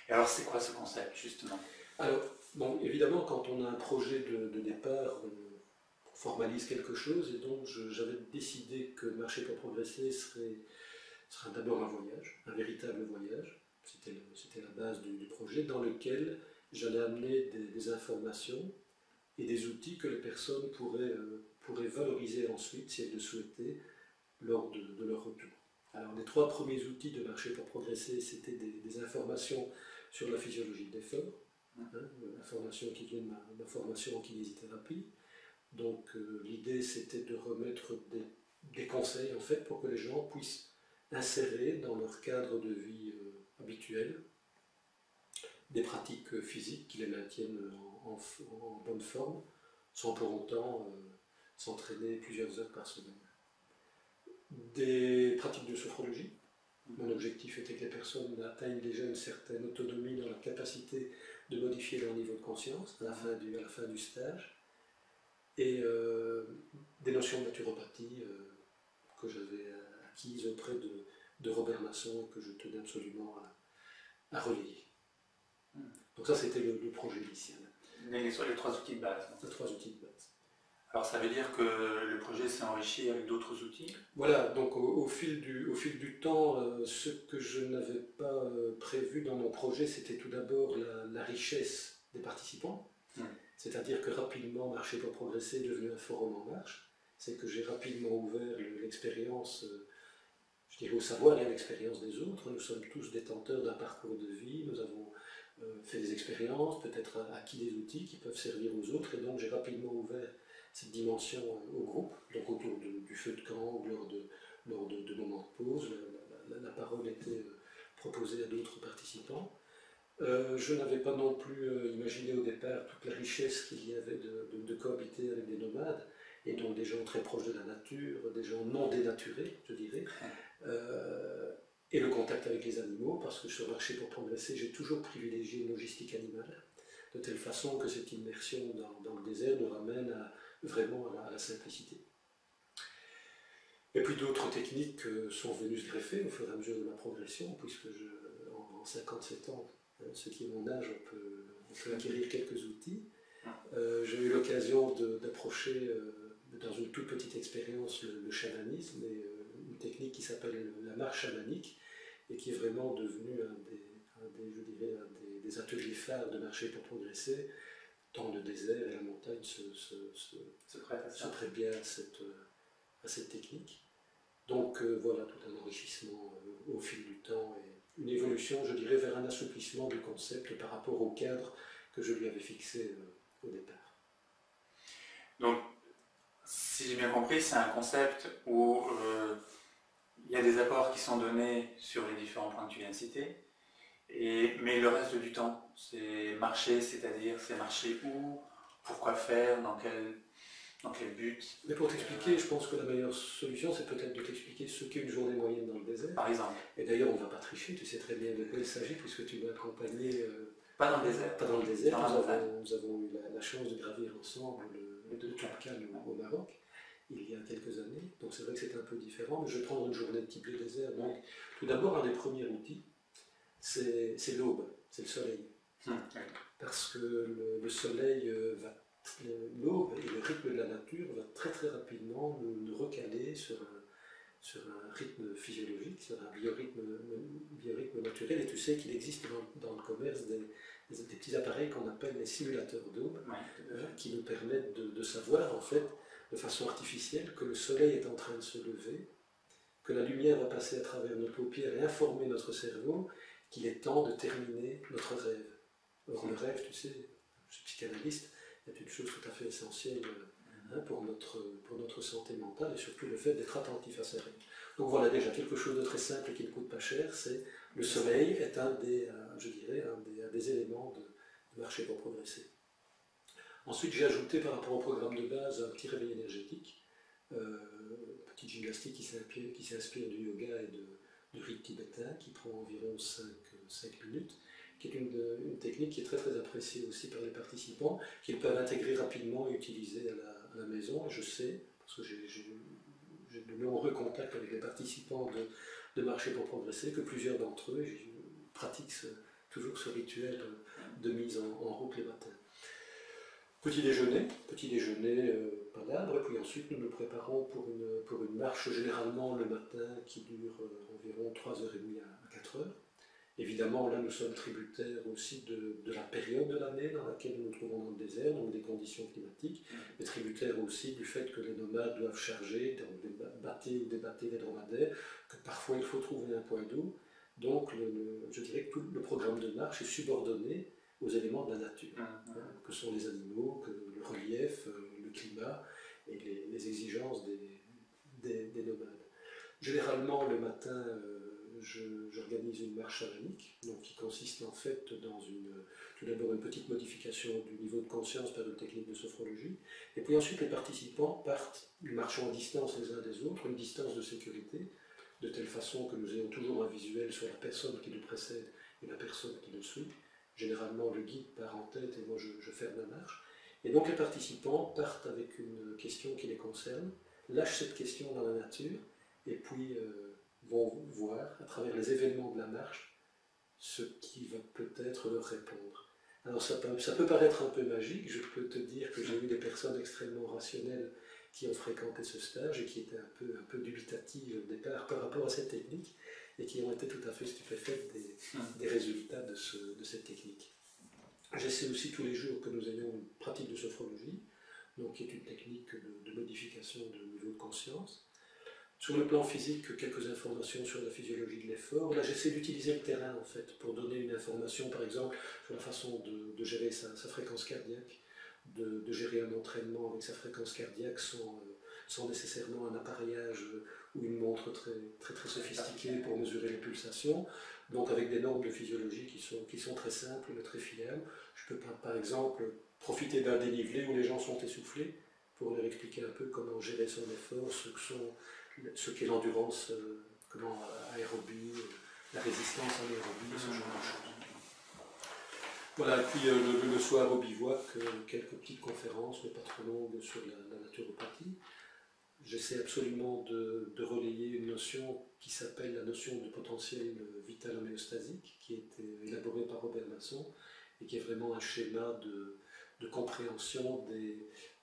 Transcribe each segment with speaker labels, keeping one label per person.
Speaker 1: Et alors c'est quoi ce concept justement?
Speaker 2: Alors, bon, évidemment, quand on a un projet de départ, on formalise quelque chose, et donc j'avais décidé que Marcher pour progresser serait d'abord un voyage, un véritable voyage. C'était la base du projet, dans lequel j'allais amener des informations et des outils que les personnes pourraient valoriser ensuite, si elles le souhaitaient, lors de leur retour. Alors les 3 premiers outils de Marcher pour progresser, c'était des informations sur la physiologie de l'effort, l'information qui vient de ma formation en kinésithérapie. Donc l'idée, c'était de remettre des conseils en fait pour que les gens puissent insérer dans leur cadre de vie habituel des pratiques physiques qui les maintiennent en bonne forme, sans pour autant s'entraîner plusieurs heures par semaine. Des pratiques de sophrologie. Mon objectif était que les personnes atteignent déjà une certaine autonomie dans la capacité de modifier leur niveau de conscience à la fin du stage. Et des notions de naturopathie que j'avais acquises auprès de Robert Masson et que je tenais absolument à relayer. Donc ça, c'était le projet initial.
Speaker 1: Les 3 outils de base.
Speaker 2: Les 3 outils de base.
Speaker 1: Alors ça veut dire que le projet s'est enrichi avec d'autres outils?
Speaker 2: Voilà, donc au fil du temps, ce que je n'avais pas prévu dans mon projet, c'était tout d'abord la richesse des participants. C'est-à-dire que rapidement, Marcher pour progresser est devenu un forum en marche. C'est que j'ai rapidement ouvert l'expérience, je dirais au savoir et à l'expérience des autres. Nous sommes tous détenteurs d'un parcours de vie, nous avons fait des expériences, peut-être acquis des outils qui peuvent servir aux autres, et donc j'ai rapidement ouvert cette dimension au groupe, donc autour du feu de camp, ou lors de moments de pause. La parole était proposée à d'autres participants. Je n'avais pas non plus imaginé au départ toute la richesse qu'il y avait de cohabiter avec des nomades, et donc des gens très proches de la nature, des gens non dénaturés, je dirais, et le contact avec les animaux, parce que sur Marcher pour progresser, j'ai toujours privilégié une logistique animale, de telle façon que cette immersion dans le désert nous ramène vraiment à la simplicité. Et puis d'autres techniques sont venues se greffer au fur et à mesure de ma progression, puisque en 57 ans, ce qui est mon âge, on peut acquérir quelques outils. J'ai eu l'occasion d'approcher, dans une toute petite expérience, le chamanisme, et une technique qui s'appelle la marche chamanique, et qui est vraiment devenue un des ateliers phares de Marcher pour progresser, tant le désert et la montagne se prêtent bien à cette technique. Donc voilà, tout un enrichissement au fil du temps, et une évolution, je dirais, vers un assouplissement du concept par rapport au cadre que je lui avais fixé au départ.
Speaker 1: Donc, si j'ai bien compris, c'est un concept où il y a des apports qui sont donnés sur les différents points que tu viens de citer, mais le reste du temps, c'est marcher, c'est-à-dire c'est marcher où, pourquoi faire, dans quel but.
Speaker 2: Mais pour t'expliquer, je pense que la meilleure solution, c'est peut-être de t'expliquer ce qu'est une journée moyenne dans le désert.
Speaker 1: Par exemple.
Speaker 2: Et d'ailleurs, on ne va pas tricher, tu sais très bien de quoi il s'agit, puisque tu m'as accompagné.
Speaker 1: Pas dans le désert.
Speaker 2: Pas dans le désert.
Speaker 1: Dans
Speaker 2: nous avons eu la chance de gravir ensemble le Toubkal au Maroc, il y a quelques années. Donc c'est vrai que c'est un peu différent, mais je vais prendre une journée de type le désert. Donc, tout d'abord, un des premiers outils, c'est l'aube, c'est le soleil. Parce que le soleil l'aube et le rythme de la nature va très très rapidement nous recaler sur un rythme physiologique, sur un biorhythme naturel. Et tu sais qu'il existe dans le commerce des petits appareils qu'on appelle les simulateurs d'aube, qui nous permettent de savoir en fait de façon artificielle que le soleil est en train de se lever, que la lumière va passer à travers nos paupières et informer notre cerveau qu'il est temps de terminer notre rêve. Or le rêve, tu sais, je suis psychanalyste, est une chose tout à fait essentielle pour notre santé mentale, et surtout le fait d'être attentif à ses rêves. Donc voilà déjà quelque chose de très simple et qui ne coûte pas cher, c'est le soleil est un des éléments de Marcher pour progresser. Ensuite j'ai ajouté par rapport au programme de base un petit réveil énergétique, petite gymnastique qui s'inspire du yoga et du rite tibétain, qui prend environ 5 minutes, qui est une technique qui est très très appréciée aussi par les participants, qu'ils peuvent intégrer rapidement et utiliser à la maison. Et je sais, parce que j'ai de nombreux contacts avec les participants de Marcher pour progresser, que plusieurs d'entre eux pratiquent toujours ce rituel de mise en route le matin. Petit déjeuner palabre, et puis ensuite nous nous préparons pour une marche généralement le matin qui dure environ 3h30 à 4h. Évidemment, là nous sommes tributaires aussi de la période de l'année dans laquelle nous nous trouvons dans le désert, donc des conditions climatiques, mais tributaires aussi du fait que les nomades doivent charger, bâter ou débattre les dromadaires, que parfois il faut trouver un point d'eau. Donc je dirais que tout le programme de marche est subordonné aux éléments de la nature, que sont les animaux, que le relief, le climat et les exigences des nomades. Généralement, le matin, j'organise une marche chamanique, donc qui consiste en fait dans tout d'abord une petite modification du niveau de conscience par une technique de sophrologie, et puis ensuite les participants partent, marchant à distance les uns des autres, une distance de sécurité, de telle façon que nous ayons toujours un visuel sur la personne qui nous précède et la personne qui nous suit. Généralement, le guide part en tête et moi je ferme la marche. Et donc les participants partent avec une question qui les concerne, lâchent cette question dans la nature et puis vont voir à travers les événements de la marche ce qui va peut-être leur répondre. Alors ça peut paraître un peu magique, je peux te dire que j'ai eu des personnes extrêmement rationnelles qui ont fréquenté ce stage et qui étaient un peu dubitatives au départ par rapport à cette technique et qui ont été tout à fait stupéfaites des résultats de cette technique. J'essaie aussi tous les jours que nous ayons une pratique de sophrologie, donc qui est une technique de modification de niveau de conscience. Sur le plan physique, quelques informations sur la physiologie de l'effort. Là, j'essaie d'utiliser le terrain, en fait, pour donner une information, par exemple, sur la façon de gérer sa fréquence cardiaque, de gérer un entraînement avec sa fréquence cardiaque sans nécessairement un appareillage ou une montre très sophistiquée pour mesurer les pulsations. Donc, avec des normes de physiologie qui sont très simples, mais très fiables. Je peux, par exemple, profiter d'un dénivelé où les gens sont essoufflés, pour leur expliquer un peu comment gérer son effort, ce qu'est l'endurance, aérobie, la résistance à l'aérobie, ce genre de choses. Voilà, et puis le soir au bivouac, quelques petites conférences, mais pas trop longues, sur la naturopathie. J'essaie absolument de relayer une notion qui s'appelle la notion de potentiel vital homéostasique, qui a été élaborée par Robert Masson, et qui est vraiment un schéma de compréhension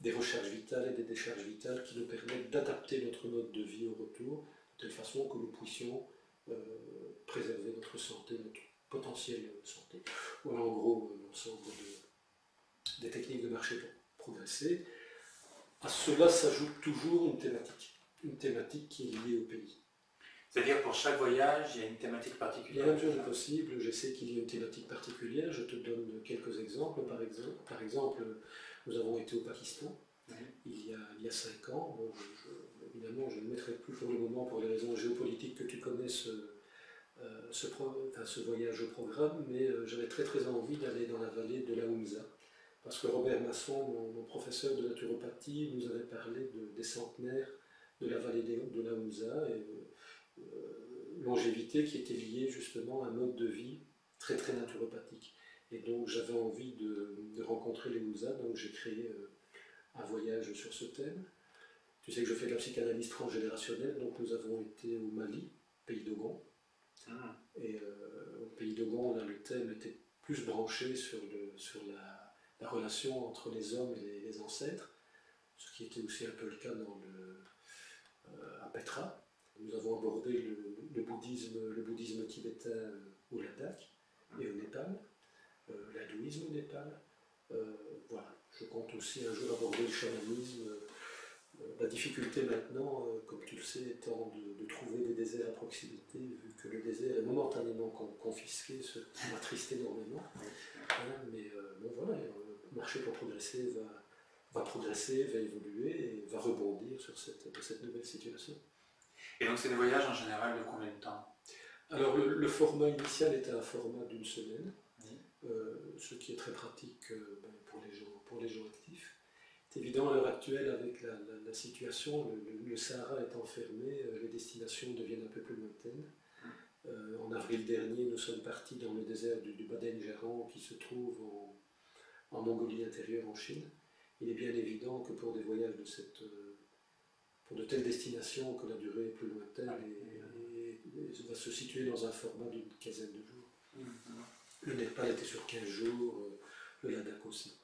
Speaker 2: des recharges vitales et des décharges vitales qui nous permettent d'adapter notre mode de vie au retour, de telle façon que nous puissions préserver notre santé, notre potentiel santé. Voilà en gros l'ensemble des techniques de marché pour progresser. À cela s'ajoute toujours une thématique qui est liée au pays.
Speaker 1: C'est-à-dire pour chaque voyage, il y a une thématique particulière.
Speaker 2: La même chose est possible, je sais qu'il y a une thématique particulière, je te donne quelques exemples. Par exemple, nous avons été au Pakistan il y a 5 ans. Bon, évidemment, je ne mettrai plus pour le moment, pour les raisons géopolitiques que tu connais, ce voyage au programme, mais j'avais très envie d'aller dans la vallée de la Hunza, parce que Robert Masson, mon professeur de naturopathie, nous avait parlé des centenaires de la vallée de la Hunza, et longévité qui était liée justement à un mode de vie très naturopathique. Et donc j'avais envie de rencontrer les Hunza, donc j'ai créé un voyage sur ce thème. Tu sais que je fais de la psychanalyse transgénérationnelle, donc nous avons été au Mali, pays d'Ogon. Et au pays d'Ogon, le thème était plus branché sur la relation entre les hommes et les ancêtres, ce qui était aussi un peu le cas à Petra. Nous avons abordé le bouddhisme tibétain au Ladakh et au Népal, l'hindouisme au Népal. Voilà. Je compte aussi un jour aborder le chamanisme. La difficulté maintenant, comme tu le sais, étant de trouver des déserts à proximité, vu que le désert est momentanément confisqué, ce qui m'attriste énormément. Mais bon, voilà, marcher pour progresser va progresser, va évoluer et va rebondir sur cette nouvelle situation.
Speaker 1: Et donc c'est des voyages en général de combien de temps?
Speaker 2: Alors le format initial était un format d'une semaine, ce qui est très pratique pour les gens actifs. C'est évident à l'heure actuelle avec la situation, le Sahara est enfermé, les destinations deviennent un peu plus lointaines. En avril dernier, nous sommes partis dans le désert du Baden-Jaran qui se trouve en Mongolie intérieure en Chine. Il est bien évident que pour des voyages pour de telles destinations, que la durée est plus lointaine et va se situer dans un format d'une quinzaine de jours. Le Népal était sur 15 jours, le Ladakh aussi.